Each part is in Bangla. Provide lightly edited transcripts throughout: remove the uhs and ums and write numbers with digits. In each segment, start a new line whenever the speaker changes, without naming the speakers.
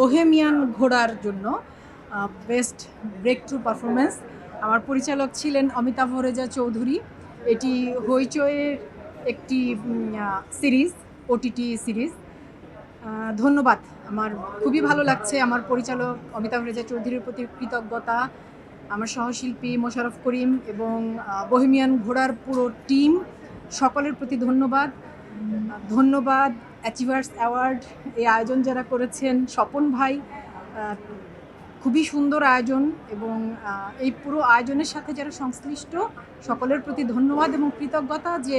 বোহেমিয়ান ঘোড়ার জন্য বেস্ট ব্রেক থ্রু পারফরমেন্স। আমার পরিচালক ছিলেন অমিতাভ রেজা চৌধুরী। এটি হইচইয়ের একটি সিরিজ, ওটিটি সিরিজ। ধন্যবাদ। আমার খুবই ভালো লাগছে। আমার পরিচালক অমিতাভ রেজা চৌধুরীর প্রতি কৃতজ্ঞতা, আমার সহশিল্পী মোশাররফ করিম এবং বোহেমিয়ান ঘোড়ার পুরো টিম, সকলের প্রতি ধন্যবাদ। ধন্যবাদ অ্যাচিভার্স অ্যাওয়ার্ড, এই আয়োজন যারা করেছেন, স্বপন ভাই, খুবই সুন্দর আয়োজন এবং এই পুরো আয়োজনের সাথে যারা সংশ্লিষ্ট সকলের প্রতি ধন্যবাদ এবং কৃতজ্ঞতা যে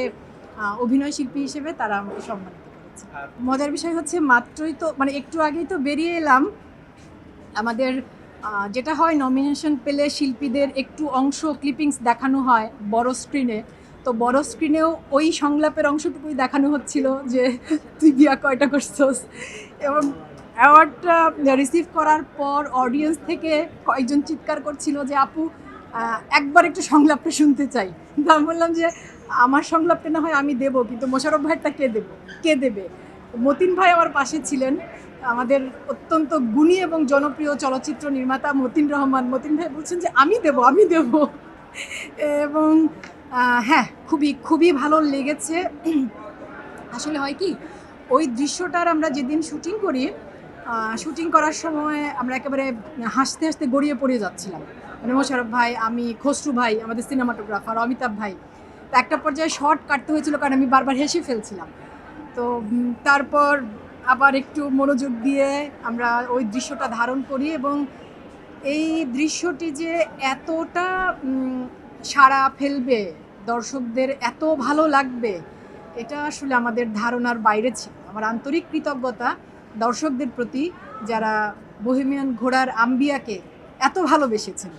অভিনয় শিল্পী হিসেবে তারা আমাকে সম্মানিত করেছে। মজার বিষয় হচ্ছে মাত্রই তো একটু আগেই তো বেরিয়ে এলাম। আমাদের যেটা হয়, নমিনেশন পেলে শিল্পীদের একটু অংশ ক্লিপিংস দেখানো হয় বড় স্ক্রিনে। তো বড় স্ক্রিনেও ওই সংলাপের অংশটুকুই দেখানো হচ্ছিল যে তুই বিয়া কয়টা করছস। এবং অ্যাওয়ার্ডটা রিসিভ করার পর অডিয়েন্স থেকে কয়েকজন চিৎকার করছিল যে আপু একবার একটু সংলাপটা শুনতে চাই। তো আমি বললাম যে আমার সংলাপটা না হয় আমি দেবো, কিন্তু মোশাররফ ভাইটা কে দেবে। মতিন ভাই আমার পাশে ছিলেন, আমাদের অত্যন্ত গুণী এবং জনপ্রিয় চলচ্চিত্র নির্মাতা মতিন রহমান। মতিন ভাই বলছেন যে আমি দেব। এবং হ্যাঁ, খুবই ভালো লেগেছে। আসলে হয় কি, ওই দৃশ্যটার আমরা যেদিন শুটিং করার সময় আমরা একেবারে হাসতে হাসতে গড়িয়ে পড়ে যাচ্ছিলাম। মোশাররফ ভাই, আমি, খসরু ভাই আমাদের সিনেমাটোগ্রাফার, অমিতাভ ভাই। তো একটা পর্যায়ে শর্ট কাটতে হয়েছিল কারণ আমি বারবার হেসে ফেলছিলাম। তো তারপর আবার একটু মনোযোগ দিয়ে আমরা ওই দৃশ্যটা ধারণ করি এবং এই দৃশ্যটি যে এতটা সাড়া ফেলবে, দর্শকদের এত ভালো লাগবে, এটা আসলে আমাদের ধারণার বাইরে ছিল। আমার আন্তরিক কৃতজ্ঞতা দর্শকদের প্রতি যারা বোহেমিয়ান ঘোড়ার আম্বিয়াকে এত ভালোবেসেছেন।